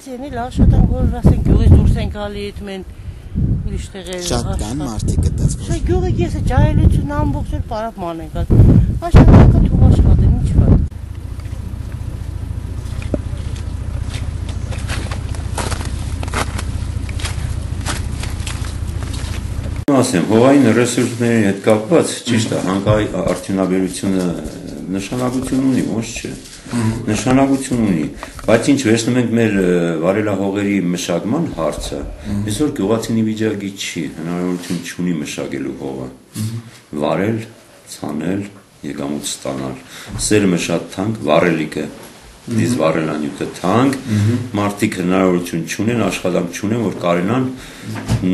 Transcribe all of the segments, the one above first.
Ցենի լավ շատ են որ ասենք գյուղից դուրս են գալի այդ մեն ուրիշ տեղեր Շատ կան մարդիկ այդպես որ։ Շա գյուղը ես ջահելություն ամբողջ էլ պարապման են գալ։ Աշխատանքը թող աշխատեն, ինչ վատ։ Ասեմ, հողային ռեսուրսների հետ կապված ճիշտ է, հանքային արդյունաբերությունը նշանակություն ունի, ոչ չէ։ Նշանակություն ունի, բայց ինչ վերցնում ենք մեր վարելահողերի մշակման հարցը, այսօր գյուղացին վիճակի չի, հնարավորություն չունի մշակելու հողը։ Վարել, ցանել, եկամուտ ստանալ։ Սերմը շատ թանկ, վարելիքը դիզ վարելանյութը թանկ, մարդիկ հնարավորություն չունեն, աշխատանք չունեն, որ կարենան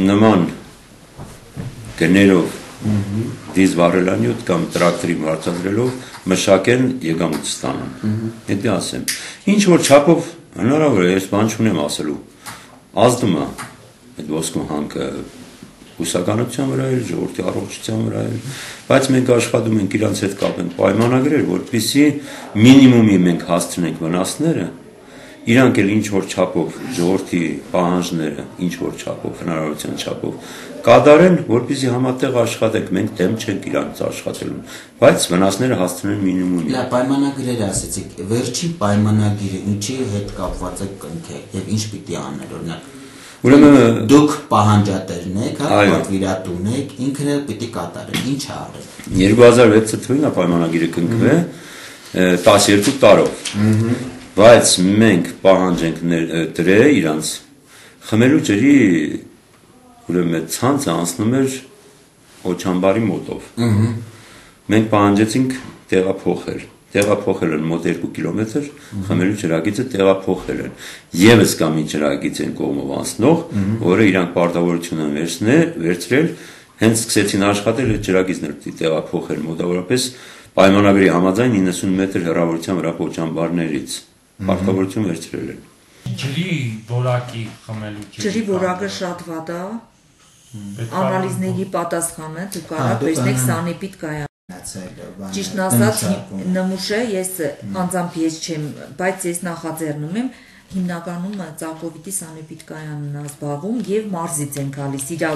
նման գներով դիզ վարելանյութ կամ տրակտորի վարձատրելով մշակեն եկամուտ ստանան։ Դա ասեմ։ Ինչ որ չափով հնարավոր է, ես բան չունեմ ասելու։ Ազդում է այդ ոսկու հանքը հուսականության վրա էլ, ժողովրդի առողջության վրա էլ, բայց մենք աշխատում ենք իրանց հետ կապենք պայմանագրեր, որպեսզի մինիմումի մենք հասցնենք վնասները, իրանք էլ ինչ որ չափով ժողովրդի պահանջները, ինչ որ չափով, հնարավորության չափով կատարեն, որպեսզի համատեղ աշխատենք, մենք դեմ չենք իրանց աշխատելուն, բայց վնասները հասցնեն մինիմումի։ Լավ, պայմանագրեր ասեցիք, վերջին պայմանագիրը ինչի հետ կապված է կնքել եւ ինչ պիտի անել, օրինակ։ Ուրեմն դուք պահանջատերն եք, հա, պատվիրատուն եք, ինքը պիտի կատարեն, ինչ է արել։ 2006 թվականին է պայմանագիրը կնքվել 12 տարով։ Բայց մենք պահանջ ենք դրել իրանց խմելու ջրի ուրեմն ցանցը անցնում էր Օչամբարի մոտով։ Մենք պահանջեցինք տեղափոխել են մոտ 2 կիլոմետր, խմելու ջրագիծը տեղափոխել են։ Եվս կա մի ջրագիծ են կողմով անցնող, որը իրանք պարտավորություն են վերցրել, հենց սկսեցին աշխատել այդ ջրագիծն էր տեղափոխել մոտավորապես պայմանագրի համաձայն 90 մետր հեռավորության վրա Օչամբարներից։ Պարտավորություն վերցրել են։ Ջրի որակի խմելու ջրի որակը շատ վատ է։ Անալիզների պատասխանը դուք կարող տեսնեք սանեպիդ կայան։ Ճիշտն ասած, նմուշը ես անձամբ ես չեմ, բայց ես նախաձեռնում եմ հիմնականում ծակովիտի սանեպիդ կայանն է զբաղվում եւ մարզից են գալիս, իր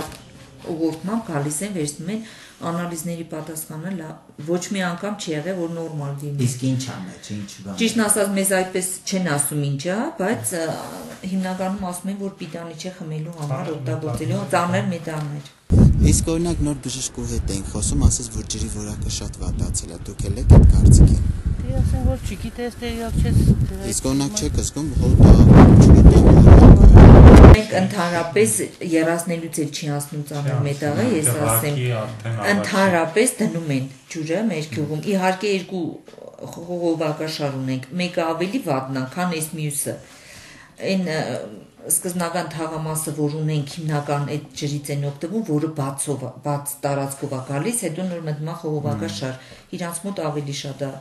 ուղղորդմամբ գալիս են, վերցնում են անալիզների պատասխանը ոչ մի անգամ չի եղել որ նորմալ լինի։ Իսկ ինչ անել, ինչ բան։ Ճիշտն ասած մեզ այդպես չեն ասում ինչա, բայց հիմնականում ասում են որ պիտանի չէ խմելու համար օգտագործելու ծանր մետաղներ։ Իսկ օրինակ նոր բժշկու հետ ենք խոսում, ասես որ ջրի որակը շատ վատացել է, դուք եք այդ կարծիքին։ Դե ասեմ որ չգիտես տեղյակ չես։ Իսկ օրինակ չեք զգում հոտա, չգիտեմ։ Մենք ընդհանրապես երազնելուց էլ չի ասնում ծանր մետաղը, ես ասեմ, ընդհանրապես դնում են ջուրը մեր գյուղում։ Իհարկե երկու խողովակաշար ունենք, մեկը ավելի վատն է, քան այս մյուսը։ Այն սկզբնական թաղամասը, որ ունենք հիմնական այդ ջրից են օգտվում, որը բաց տարածքով է գալիս, հետո նոր մտնում է խողովակաշար, իրանց մոտ ավելի շատ է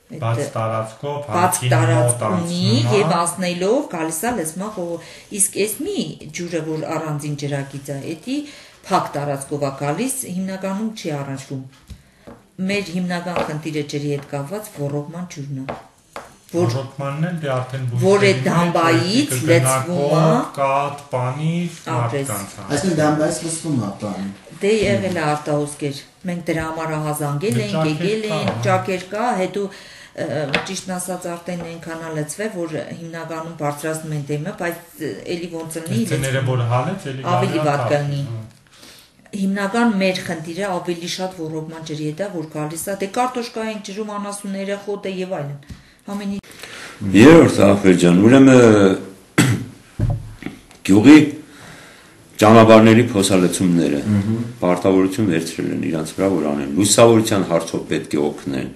բաց տարածքով, բաց տարածքունի եւ ասնելով գալիս է լսմա խողով, իսկ այս մի ջուրը, որ առանձին ջրագիծ է, էդի փակ տարածքով է գալիս, հիմնականում չի առնչվում։ Մեր հիմնական խնդիրը ջրի հետ կապված ոռոգման ջուրն է։ Ոռոգմանն էլ դե արդեն որ է դամբայից լցվում է կաթ, պանիր, մարդկանց։ Այսինքն դամբայից լցվում է պան։ Դե եղել է արտահոսքեր։ Մենք դրա համար ահազանգել ենք, եկել են, ճակեր կա, հետո ճիշտն ասած արդեն այնքան լցվել, որ հիմնականում բարձրացնում են դեմը, բայց էլի ոնց լինի։ Ցեները որ հալեց, էլի ավելի վատ կլինի։ Հիմնական մեր խնդիրը ավելի շատ ոռոգման ջրի հետ է, որ գալիս է, դե կարտոշկա ենք ջրում անասունները, խոտը եւ այլն։ Ամենի Երրորդ Ախվերջան, ուրեմն գյուղի ճանապարհների փոսալեցումները պարտավորություն վերցրել են իրանց վրա, որ անեն։ Լուսավորության հարցով պետք է օգնեն։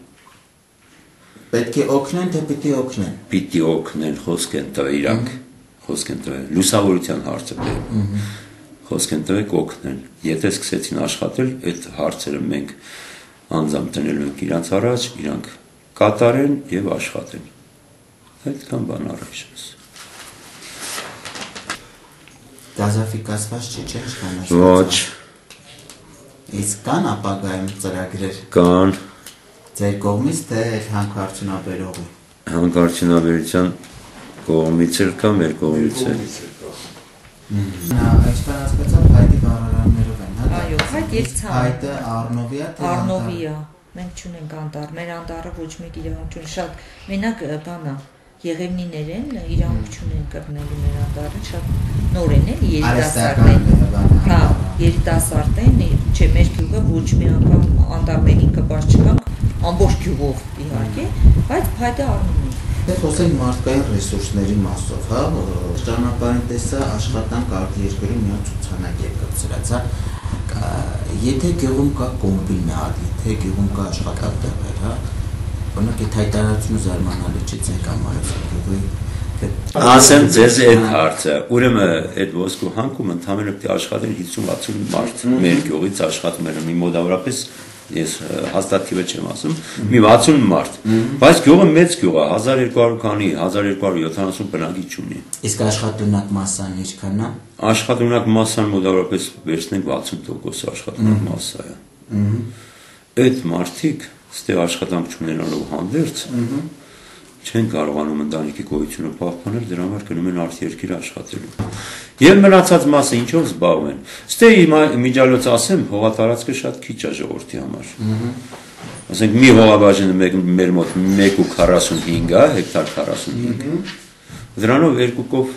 Պետք է օգնեն, թե պիտի օգնեն։ Պիտի օգնեն, խոսք են տվել իրանք, խոսք են տվել։ Լուսավորության հարցը խոսք են տվել օգնեն։ Եթե սկսեցին աշխատել, այդ հարցերը մենք անձամբ տնելու ենք իրանց առաջ, իրանք կատարեն եւ աշխատեն։ Այդքան բան առայժմ։ Գազաֆիկացված չէ, Ոչ։ Իսկ կան ապագայում ծրագրեր։ Կան։ Ձեր կողմից թե հանքարդյունաբերողի։ Հանքարդյունաբերության կողմից էլ կա, մեր կողմից էլ։ Այսպես հասկացա, փայտի բառարաններով են, հա։ Այո, փայտ եւ ցան։ Փայտը Առնովի է, թե Առնովի է։ Մենք չունենք անտառ, մեր անտառը ոչ մեկ իրավունք չունի, շատ մենակ բանա Եղևնիներ են, իրավունք չունեն կրնելու մեր անտառը, շատ նոր են, էլի երիտասարդ են։ Հա, երիտասարդ են, չէ, մեր գյուղը ոչ մի անգամ անտառներին կպած չկանք, ամբողջ գյուղով իհարկե, բայց փայտը առնում ենք։ Դե խոսենք մարդկային ռեսուրսների մասով, հա, ճանապարհին տեսա աշխատանք արդի երկրի միայն ցուցանակ է կցրած, հա։ Եթե գյուղում կա կոմբին մի հատ, եթե գյուղում կա աշխատատեղեր, հա, օրինակ այդ հայտարարությունը զարմանալի չի ցենք ամառը գյուղի։ Ասեմ ձեզ այդ հարցը, ուրեմն այդ ոսկու հանգում ընդհանրապես պետք է աշխատեն 50-60 մարդ, մեր գյուղից աշխատում են, մի մոտավորապես ես հաստատ թիվը չեմ ասում, մի 60 մարդ, բայց գյուղը մեծ գյուղ է, 1200 քանի, 1270 բնակիչ ունի։ Իսկ աշխատունակ մասսան ինչքան է։ Աշխատունակ մասսան մոտավորապես վերցնենք 60% աշխատունակ մասսա է։ Այդ մարդիկ ստեղ աշխատանք չունենալով հանդերձ չեն կարողանում ընտանիքի գոյությունը պահպանել, դրա համար գնում են արտերկիր աշխատելու։ Եվ մնացած մասը ինչով զբաղվում են։ Ստեղ միջալոց ասեմ, հողատարածքը շատ քիչ է ժողովրդի համար։ Ասենք մի հողաբաժինը մեր մոտ 1.45 է, հեկտար 45։ Դրանով երկու կով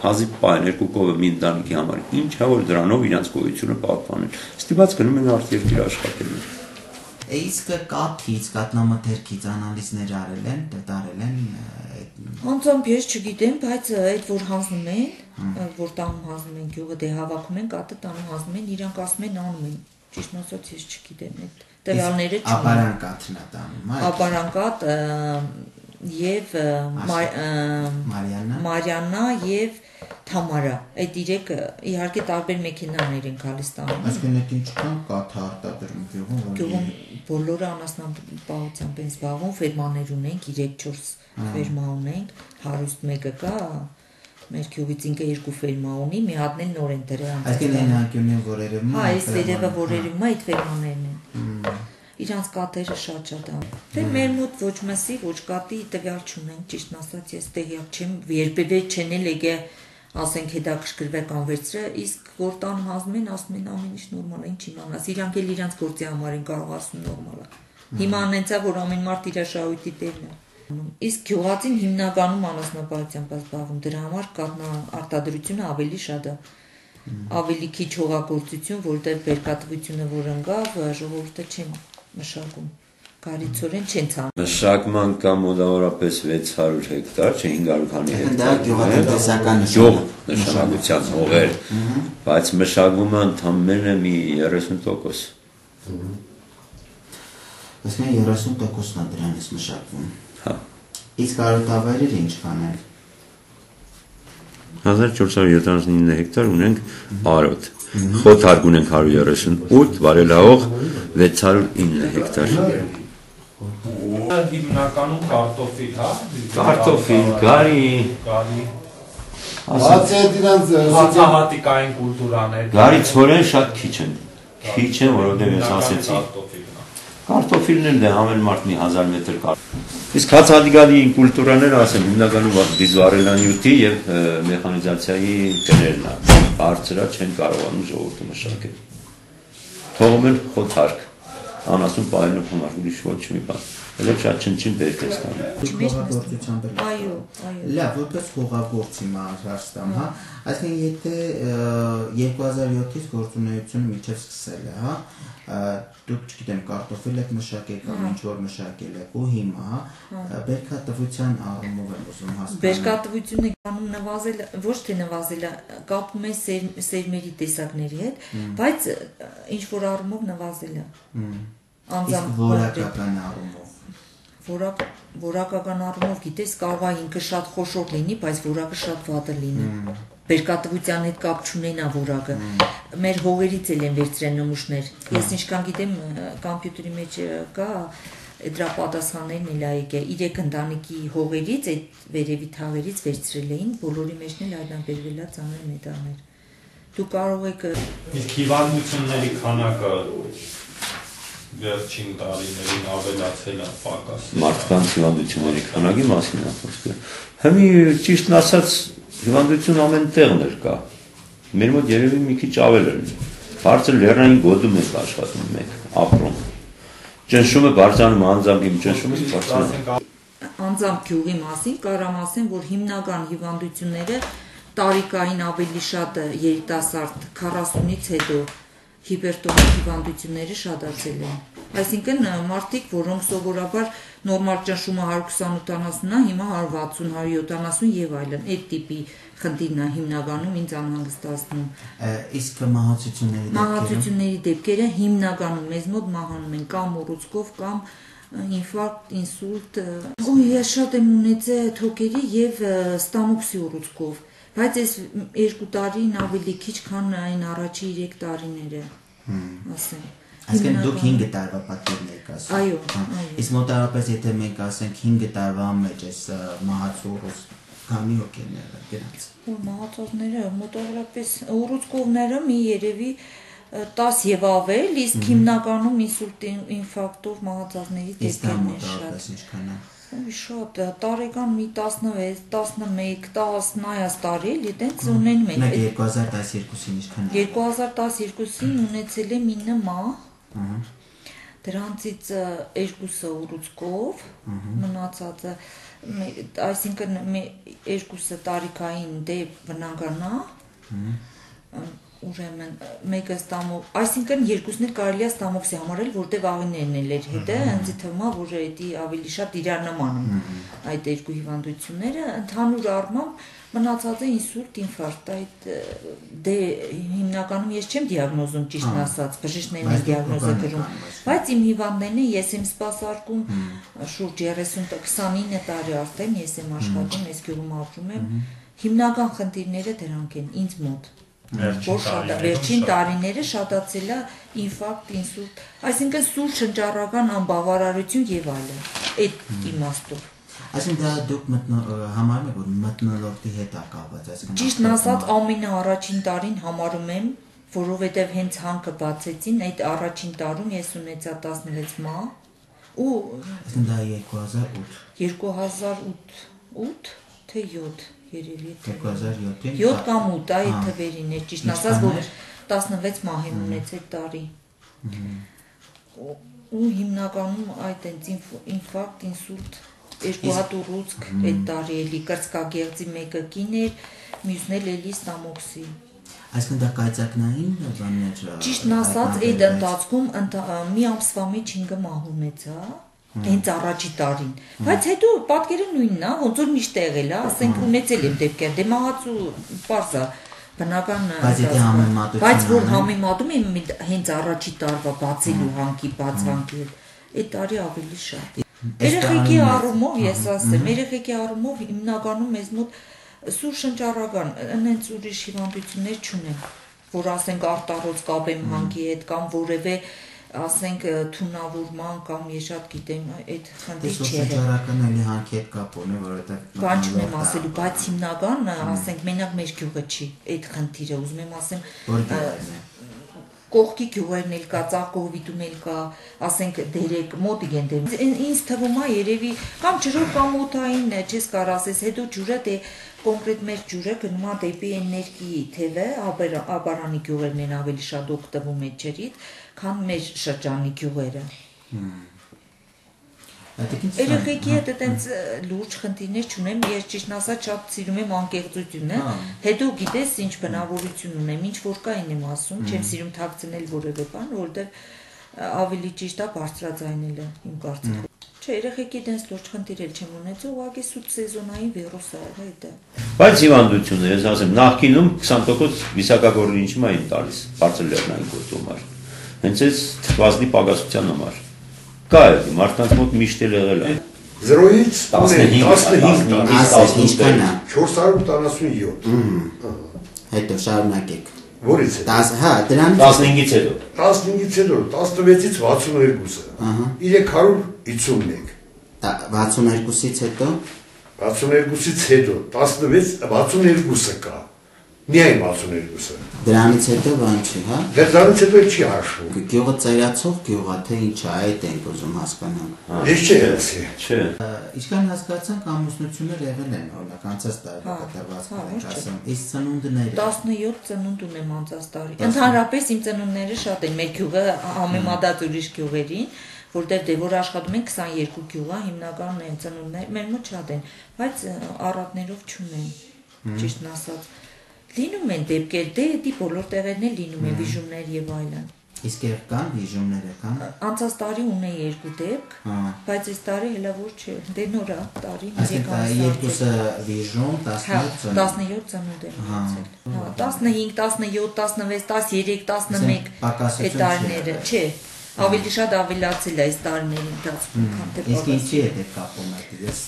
հազիվ պայն, երկու կովը մի ընտանիքի համար ինչ է, որ դրանով իրենց գոյությունը պահպանել։ Ստիպված գնում են արտերկիր աշխատելու։ Իսկ կաթից, կատնամթերքից անալիզներ արել են, դատարել են։ Անձամբ ես չգիտեմ, բայց այդ որ հանձնում են, որ տանում հանձնում են գյուղը, դե հավաքում են, կատը տանում հանձնում են, իրանք ասում են անում են։ Ճիշտ ասած ես չգիտեմ այդ տվյալները չունեմ։ Ապարանկաթն է տանում, հա։ Ապարանկատ եւ Մարիաննա եւ Թամարա, այդ իրեք իհարկե տարբեր մեքենաներ են գալիս տանում։ Այսինքն այդ ինչքան կաթ արտադրում գյուղում, որ գյուղում բոլորը անասնապահությամբ են զբաղվում, ֆերմաներ ունենք, 3-4 ֆերմա ունենք, հարուստ մեկը կա, մեր գյուղից ինքը 2 ֆերմա ունի, մի հատն էլ նոր են դրել։ Այսինքն այն անկյունին որ երևում է։ Հա, այս վերևը որ երևում է, այդ ֆերմաներն են։ Իրանց կատերը շատ է։ Դե մեր մոտ ոչ մսի, ոչ կատի տվյալ չունենք, ճիշտ ասած ես տեղյակ չեմ, երբևէ չեն էլ եկե ասենք հետաքրքրվեք անվերցրը, իսկ որ տան հանձնում են, ասում են ամեն ինչ նորմալ է, ինչ իմանաս, իրանք էլ իրանց գործի համար են կարող ասում նորմալ է։ Հիմա անենց է, որ ամեն մարդ իր շահույթի տերն է։ Իսկ գյուղացին հիմնականում անասնապահությամբ է զբաղվում, դրա համար կատնարտադրությունը ավելի շատ է։ Ավելի քիչ հողագործություն, որտեղ բերկատվությունը որ ընկավ, ժողովուրդը չեն մշակում։ Գարիցորեն չեն ցանում։ Մշակման կա մոտավորապես 600 հեկտար, չէ 500 քանի հեկտար։ Դա գյուղատնտեսական նշանակության հողեր, բայց մշակումը ընդամենը մի 30%։ Այսինքն 30%-ն է դրանից մշակվում։ Հա։ Իսկ արոտավայրերը ինչքան են։ 1479 հեկտար ունենք արոտ։ Խոթարկ ունենք 138, վարելահող 609 հեկտար։ Հիմնականում կարտոֆիլ, հա։ Կարտոֆիլ, գարի։ Հացահատիկային կուլտուրաներ։ Գարի ցորեն շատ քիչ են։ Քիչ են, որովհետև ես ասեցի։ Կարտոֆիլն էլ դե ամեն մարդ մի 1000 մետր կար։ Իսկ հացահատիկայի կուլտուրաները ասեմ հիմնականում վիզուալելանյութի եւ մեխանիզացիայի տերերն է։ Բարձրա չեն կարողանում ժողովուրդը մշակել։ Թողում են խոթարկ, անասուն պահելու համար ուրիշ ոչ մի բան։ Elə շատ չնչին բերք է ստանում։ Հողագործությամբ էլ։ Այո։ Լավ, որպես հողագործի մարզաստան, հա։ Այսինքն եթե 2007-ից գործունեությունը միջև սկսել է, հա, դուք չգիտեմ կարտոֆիլ եք մշակել կամ ինչ որ մշակել եք ու հիմա բերքատվության առումով եմ ուզում հասկանալ։ Բերքատվությունը անում նվազել, ոչ թե նվազել է, կապում է սերմերի տեսակների հետ, բայց ինչ որ առումով նվազել է։ Իսկ որակական առումով Որակական առումով գիտես կարող է ինքը շատ խոշոր լինի, բայց որակը շատ վատը լինի։ Բերքատվության հետ կապ չունենա որակը։ Մեր հողերից էլ են վերցրել նմուշներ։ Ես ինչքան գիտեմ, կոմպյուտերի մեջ կա դրա պատասխաններն էլ եկե 3 ընտանիքի հողերից, այդ վերևի թաղերից վերցրել էին, բոլորի մեջն էլ հայտնաբերվել է ծանր մետաղներ։ Դու կարող եք Իսկ հիվանդությունների քանակը վերջին տարիներին ավելացել է պակասել։ Մարդկանց հիվանդությունների քանակի մասին է խոսքը։ Հիմի ճիշտն ասած հիվանդություն ամեն տեղներ կա։ Մեր մոտ երևի մի քիչ ավել է։ Բարձր լեռնային գոտում ենք աշխատում մենք, ապրում։ Ճնշումը բարձրանում անձամբ իմ ճնշումը բարձրանում։ Անձամբ գյուղի մասին կարամ ասեմ, որ հիմնական հիվանդությունները տարիքային ավելի շատ երիտասարդ 40-ից հետո հիպերտոնիկ հիվանդությունները շատացել են։ Այսինքն մարդիկ, որոնք սովորաբար նորմալ ճնշումը 120-170 է, հիմա 160-170 եւ այլն, այդ տիպի խնդիրն է հիմնականում ինձ անհանգստացնում։ Իսկ մահացությունների դեպքերը հիմնականում մեզ մոտ մահանում են կամ ուռուցքով կամ ինֆարկտ, ինսուլտ, ես շատ եմ ունեցել թոքերի եւ ստամոքսի ուռուցքով, բայց այս 2 տարին ավելի քիչ, քան այն առաջի 3 տարիները, ասեմ։ Այսինքն դուք 5 տարվա պատկերներ կասեք։ Այո։ Իսկ մոտավորապես եթե մենք ասենք 5 տարվա մեջ այս մահացու քանի հոգիներ գրանց։ Մահացողները մոտավորապես ուռուցքովները մի երևի 10 եւ ավել, իսկ հիմնականում ինսուլտ ինֆարկտով մահացածների դեպքերն են շատ։ Շատ տարեկան մի 16, 11, 10 նայած տարի, այդպես ունեն մենք։ Մենք 2012-ին ինչքան։ 2012-ին ունեցել եմ 9 մահ։ Դրանցից 2-ը ուռուցքով, մնացածը, այսինքն 2-ը տարիքային դե բնականա, ուրեմն մեկը ստամոք, այսինքն 2-ն էլ կարելի է ստամոքսի համարել, որտեղ աղիներն էլ էր հետը, ինձ թվում է, որ դա ավելի շատ իրար նման են այդ 2 հիվանդությունները, ընդհանուր առմամբ մնացածը ինսուլտ, ինֆարկտ, այդ դե հիմնականում ես չեմ դիագնոզում ճիշտն ասած, բժիշկներն են դիագնոզը գրում, բայց իմ հիվանդներն են, ես եմ սպասարկում շուրջ 29 տարի արդեն ես եմ աշխատում, ես գյուղում ապրում եմ, հիմնական խնդիրները դրանք են ինձ մոտ։ Վերջին տարիները շատացել է ինֆարկտ, ինսուլտ, այսինքն սուր շնչառական անբավարարություն եւ այլն, այդ իմաստով։ Այսինքն դուք համարում եք, որ մթնոլորտի հետ է կապված, այսինքն ճիշտն ասած ամենաառաջին տարին համարում եմ, որովհետեւ հենց հանքը բացեցին, այդ առաջին տարում ես ունեցա 16 մահ ու այսինքն դա 2008 թե 7 երևի 2007-ին 7 կամ 8 այդ թվերին է ճիշտ ասած որ 16 մահ եմ ունեցել տարի ու հիմնականում այդ ինֆարկտ, ինսուլտ, 2 հատ ուռուցք այդ տարի էլի կրծքագեղձի մեկը կին էր, մյուսն էլ էլի ստամոքսի։ Այսինքն դա կայծակնային բաններ։ Ճիշտն ասած այդ ընթացքում մի ամսվա մեջ 5 մահ ունեցա հենց առաջի տարին, բայց հետո պատկերը նույնն է, ոնց որ միշտ եղել է, ասենք ունեցել եմ դեպքեր, դե մահացու պարզ է, բնական բայց որ համեմատում եմ հենց առաջի տարվա բացելու հանքի բացանքի այդ տարի ավելի շատ։ Երեխեքի առումով ես ասեմ, երեխեքի առումով հիմնականում մեզ մոտ սուր շնչառական, այնց ուրիշ հիվանդություններ չունեն, որ ասենք արտառոց կապեմ հանքի հետ կամ որևէ ասենք թունավորման կամ ես շատ գիտեմ այդ խնդիր չի եղել։ Շնչառական էլի հանքի հետ կապ ունի, որովհետև բան չունեմ ասելու, բայց հիմնական ասենք մենակ մեր գյուղը չի այդ խնդիրը, ուզում եմ ասեմ կողքի գյուղերն էլ կա, Ծաղկովիտում էլ կա, ասենք դերեկ մոտիկ են դեր։ Ինձ թվում է երևի կամ ջրով կամ օդային, չես կարող ասես, հետո ջուրը դե կոնկրետ մեր ջուրը գնում է դեպի էներգի թևը, աբարանի գյուղերն են ավելի շատ օգտվում այդ ջրից, քան մեր շրջանի գյուղերը։ Երեխեքի հետ այդպես լուրջ խնդիրներ չունեմ, ես ճիշտն ասած շատ սիրում եմ անկեղծությունը, հետո գիտես ինչ բնավորություն ունեմ, ինչ որ կա այն եմ ասում, չեմ սիրում թաքցնել որևէ բան, որովհետև ավելի ճիշտ է բարձրաձայնելը իմ կարծիքով։ Չէ, երեխեքի այդպես լուրջ խնդիրներ չեմ ունեցել, ուղղակի սուտ սեզոնային վիրուս է դա։ Բայց հիվանդությունները, ես ասեմ, նախկինում 20% վիսակագորլինչում էին տալիս, բարձր լեռնային գոտում էր։ Հենց այս թվազնի պակասության համար։ Կա է, մարդկանց մոտ միշտ էլ եղել է։ 0-ից 15 ինչքան է 477։ Հետո շարունակեք։ Որից է։ 10, հա, դրանից 15-ից հետո։ 15-ից հետո 16-ից 62-ը։ 351։ 62-ից հետո 62-ից հետո 16 62-ը կա։ Միայն 62-ը։ Դրանից հետո բան չի, հա։ Դրանից հետո չի հաշվում։ Գյուղը ծայրացող գյուղ է, թե ինչ է, այդ ենք ուզում հասկանալ։ Ես չի ասի։ Չէ։ Ինչքան հասկացանք ամուսնություններ եղել են, օրինակ անցած տարի կատարվածքներ ասեմ, իսկ ծնունդները 17 ծնունդ ունեմ անցած տարի։ Ընդհանրապես իմ ծնունդները շատ են, մեր գյուղը համեմատած ուրիշ գյուղերին, որտեղ դե որ աշխատում են 22 գյուղա, հիմնական են ծնունդներ, մեր մոտ շատ են, բայց առատներով չունեն, ճիշտն ասած։ Լինում են դեպքեր, դե բոլոր տեղերն էլ լինում են վիժումներ եւ այլն։ իսկ կան վիժումները կան։ Անցած տարի ունեի 2 դեպք, բայց այս տարի հələ որ չէ։ Դե նոր է տարի 3 ամիս։ Երկուսը վիժում, 17 ծնունդ եմ ունեցել։ Հա, 15, 17, 16, 13, 11 այդ տարիները, չէ։ Ավելի շատ ավելացել է այս տարիների ընթացքում, քան թե իսկ ինչի հետ է կապում այդ ես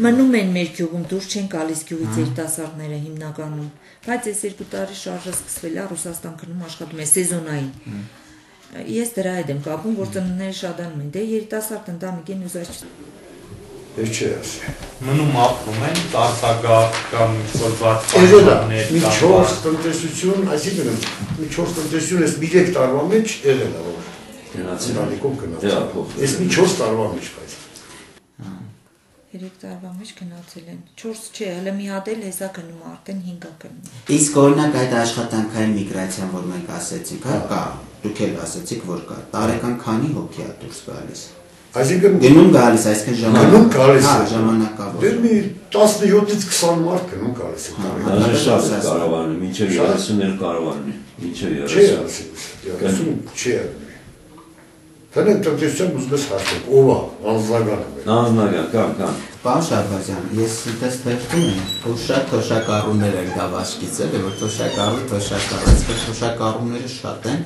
մնում են մեր գյուղում, դուրս չեն գալիս գյուղից երիտասարդները հիմնականում, բայց այս 2 տարի շարժը սկսվել է, Ռուսաստան գնում աշխատում է սեզոնային։ Ես դրա հետ եմ կապում, որ ծնունդները շատանում են, դե երիտասարդ ընտանիք են ուզած Ես չի ասի։ Մնում ապրում են, արտագաղթ կամ ինչ-որ բացառներ մի 4 տնտեսություն, այսինքն մի 4 տնտեսություն էս մի 3 տարվա մեջ եղել է, որ Գնացիլանիկով գնացել։ Ես մի 4 տարվա մեջ բայց։ 3 տարվա մեջ գնացել են։ 4 չէ, հələ մի հատ էլ հեսա գնում արդեն 5-ա գնում։ Իսկ օրինակ այդ աշխատանքային միգրացիան, որ մենք ասեցինք, հա, կա, դուք էլ ասեցիք, որ կա։ Տարեկան քանի հոգի է դուրս գալիս։ Այսինքն գնում գալիս, այսինքն ժամանակավոր։ Դեռ մի 17-ից 20 մարդ գնում գալիս է տարեկան։ Դա շատ է կարողանում, մինչև 30-ներ կարողանում, մինչև 30։ Չի ասի։ Դրանք տնտեսության ուզում ես հաշվեք, ով է, անձնական է։ Անձնական, կան։ Պարոն Շահբազյան, ես այդպես թերթում եմ, որ շատ թոշակառուներ են գավաշկից, էլի, որ թոշակառուները շատ են,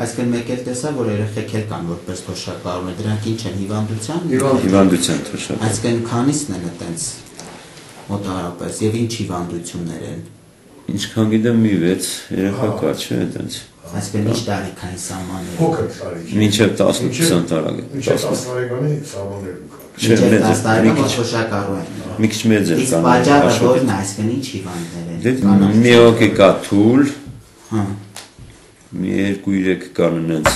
այսինքն մեկ էլ տեսա, որ երեխեք էլ կան որպես թոշակառուներ, դրանք ինչ են, հիվանդության։ Հիվանդության թոշակ։ Այսինքն քանիսն են այտենց մոտավորապես եւ ինչ հիվանդություններ են։ Ինչքան գիտեմ մի 6 երեխա կա, չէ՞, այտենց։ Այսինքն ինչ տարիքային սահմաններ։ Փոքր տարիքի։ Մինչև 10-20 տարեկան։ Մինչև 10 տարեկանի սահմաններում կա։ Չէ, մեծ է, մի քիչ մեծ է կան։ Իսկ բաժարը որն է, այսինքն ինչ հիվանդներ են։ Մի հոգի կա թուլ։ Հա։ Մի 2-3 կան այնց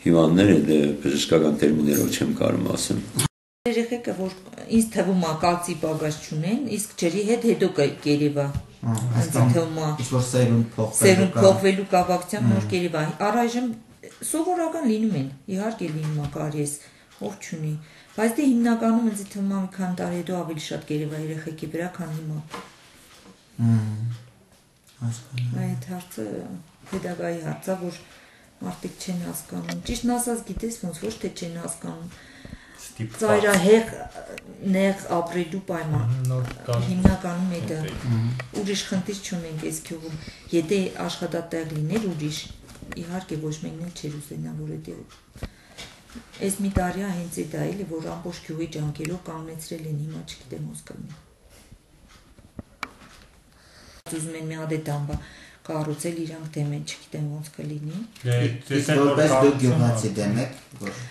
հիվանդներ, դե բժշկական տերմիններով չեմ կարող ասեմ։ Երեխեքը որ ինձ թվում է կալցի պակաս չունեն, իսկ ջրի հետ հետո կերևա։ Ինչ-որ սերունդ փոխվելու կապակցությամբ նոր կերևա։ Առայժմ սովորական լինում են, իհարկե լինում է կարիես, ով չունի, բայց դե հիմնականում ինձ թվում է մի քանի տարի հետո ավելի շատ կերևա երեխեքի վրա, քան հիմա։ Այդ հարցը pedagogy հարց է, որ մարդիկ չեն հասկանում։ Ճիշտն ասած, գիտես ոնց ոչ թե չեն հասկանում։ Ծայրահեղ նեղ ապրելու պայման հիմնականում է դա ուրիշ խնդիր չունենք այս գյուղում եթե աշխատատեղ լիներ ուրիշ իհարկե ոչ մեկն էլ չէր ուզենա որ այս մի տարի հենց դա էլի որ ամբողջ գյուղի ջանքերով կանգնեցրել են հիմա չգիտեմ ոնց կլինի ուզում են մի հատ դամբա կառուցել իրանք դեմ են չգիտեմ ոնց կլինի որպես դուք գյուղացի դեմ եք որ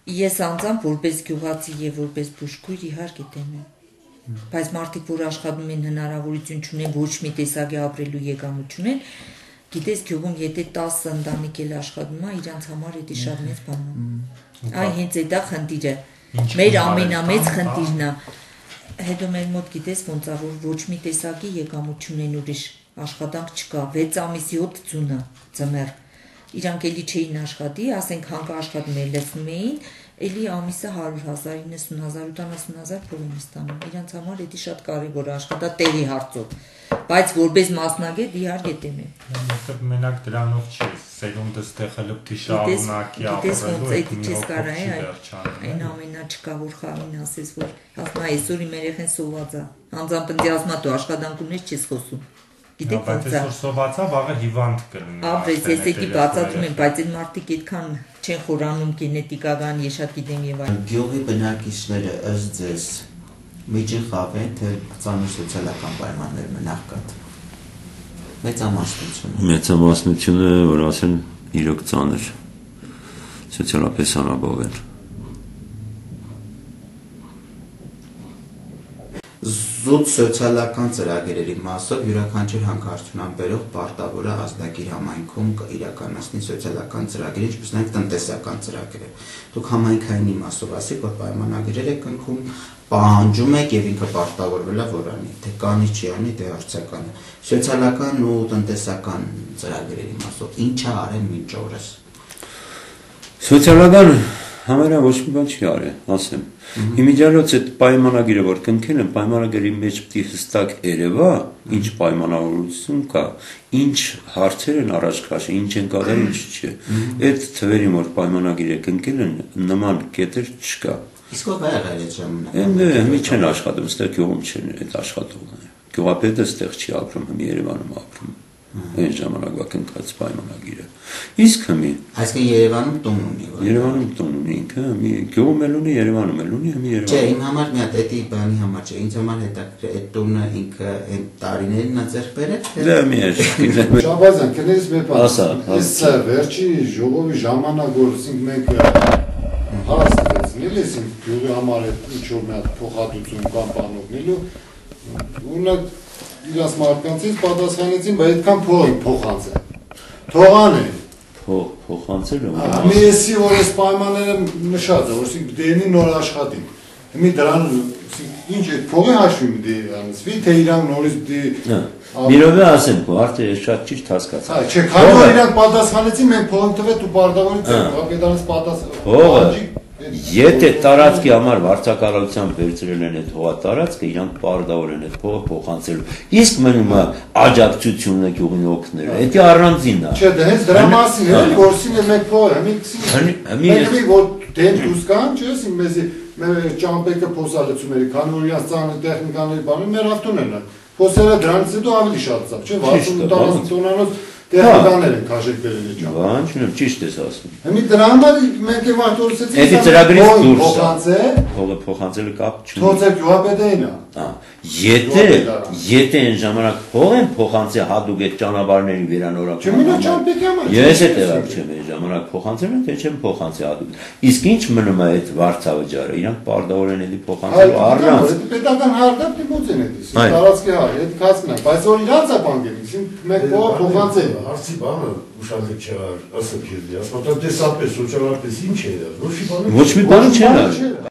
Ես անձամբ որպես գյուղացի եւ որպես բուժքույր իհարկե դեմ եմ։ Բայց մարդիկ, որ աշխատում են հնարավորություն չունեն ոչ մի տեսակի ապրելու եկամուտ չունեն, գիտես գյուղում եթե 10 ընտանիք էլ աշխատում է, իրանց համար դա շատ մեծ բան է։ Այ հենց դա խնդիրը։ Մեր ամենամեծ խնդիրն է։ Հետո մեր մոտ գիտես ոնց է որ ոչ մի տեսակի եկամուտ չունեն ուրիշ աշխատանք չկա 6 ամիս 7 ծունը ծմեր Իրանք էլի չէին աշխատի, ասենք հանկա աշխատում էին լցնում էին, էլի ամիսը 100,000, 90,000, 80,000 փող են ստանում։ Իրանց համար դա շատ կարևոր է աշխատա տեղի հարցով։ Բայց որպես մասնագետ իհարկե դեմ եմ։ Որտեղ մենակ դրանով չի, սերունդը ստեղելը պիտի շարունակի ապրելու, այդպես կարա է, այն ամենա չկա որ խաղին ասես որ ասում այսօր իմ երեխեն սոված է։ Անձամբ ընդ ասма դու աշխատանք ունես չես խոսում։ Գիտեք բայց այսօր սովածա վաղը հիվանդ կլինի։ Ապրես ես էդի բացատրում եմ, բայց այդ մարդիկ այդքան չեն խորանում գենետիկական, ես շատ գիտեմ եւ այլն։ Գյուղի բնակիչները ըստ ձեզ միջին խավ են, թե ծանր սոցիալական պայմաններ մնախկատ։ Մեծամասնությունը, որ ասեն, իրոք ծանր սոցիալապես անապահով են։ զուտ սոցիալական ծրագրերի մասով յուրաքանչյուր հանքարդյունան բերող պարտավոր է ազդագիր համայնքում իրականացնի սոցիալական ծրագրեր, ինչպես նաև տնտեսական ծրագրեր։ Դուք համայնքային իմաստով ասեք, որ պայմանագրեր եք կնքում, պահանջում եք եւ ինքը պարտավորվել է որ անի, թե կանի չի անի, դե հարցական է։ Սոցիալական ու տնտեսական ծրագրերի մասով ինչ է արել մինչ օրս։ Սոցիալական համարյա ոչ մի բան չի արել, ասեմ։ Իմիջիալոց այդ պայմանագիրը, որ կնքել են, պայմանագրի մեջ պիտի հստակ երևա, ինչ պայմանավորություն կա, ինչ հարցեր են առաջ քաշել, ինչ են կատարել, ինչ չէ։ Այդ թվերին, որ պայմանագիրը կնքել են, նման կետեր չկա։ Իսկ ով է եղել այդ ժամանակ։ Մի չեն աշխատում, ստեղ գյուղում չեն այդ աշխատողները։ Գյուղապետը ստեղ չի ապրում, Երևանում ապրում։ Այն ժամանակվա կնքած պայմանագիրը։ Իսկ հիմի այսինքն Երևանում տուն ունի։ Երևանում տուն ունի ինքը, մի գյուղում էլ ունի, Երևանում էլ ունի, հիմի Երևանում։ Չէ, իմ համար մի հատ էդի բանի համար չէ, ինձ համար հետաքրքիր այդ տունը ինքը այն տարիներին նա ձեռք բերել։ Դա մի է։ Շաբազյան, քնես մի բան։ Ասա։ Այս վերջի ժողովի ժամանակ որ մենք հասցնելիս գյուղի համար ինչ որ մի հատ փոխհատուցում կամ բանողնելու ունակ իրաց մարդկանցից պատասխանեցին, բայց այդքան փող են փոխանցել։ Թողան են։ Փոխանցել եմ։ Մեսի որ այս պայմանները նշած է, որ դերնի նոր աշխատի։ Հիմի դրան ինչ է փողի հաշվի դի անցվի, թե իրան նորից դի Միրովը ասեմ, արդեն շատ ճիշտ հասկացա։ Հա, չէ, քանի որ իրանք պատասխանեցին, մենք փողն տվեց ու պարտավորից հապետանից Փողը Եթե տարածքի համար վարձակալությամբ վերցրել են այդ հողատարածքը, իրանք պարտավոր են այդ փողը փոխանցելու։ Իսկ մնում է աջակցությունը գյուղին օգնելը։ Դա առանձինն է։ Չէ, դա հենց դրա մասին է, որսին է մեկ փողը, մենք որ դեն դուրս կան, չէ՞, մեզի մեր ճամպեկը փոսալեցում էր, քանի որ իրանք ծանր տեխնիկաների բանը մեր ավտոներն են։ Փոսերը դրանից հետո ավելի շատ ծավ, չէ՞, 60 տոննանոց տեխնիկաներ են քաշել բերել այդ ճամփա։ Բան չունեմ, ճիշտ ես ասում։ Հիմի դրա համար մենք եւ արտորսեցինք։ Էդի ծրագրից դուրս փոխանցել։ Փողը փոխանցելը կապ չունի։ Թոցեր գյուղապետերն է։ Եթե այն ժամանակ փող են փոխանցել հատուկ այդ ճանապարհների վերանորոգման։ Չմինա ճամփեկի համար։ Ես է տեղակ չեմ այն ժամանակ փոխանցել են, թե չեմ փոխանցել հատուկ։ Իսկ ինչ մնում է այդ վարձավճարը, իրանք պարտավոր են էլի փոխանցելու առանց։ Պետական հարդապ դիմոց են էդի։ Տարածքի հարը, այդ կացնա, բայց որ իրանց է բանկերից, մենք փողը փոխանցել։ Հարցի բանը ուշադրիք չար, ասեք ես, ասում տեսապես սոցիալապես ինչ է դա, ոչ մի բան Ոչ մի բան չեն արել։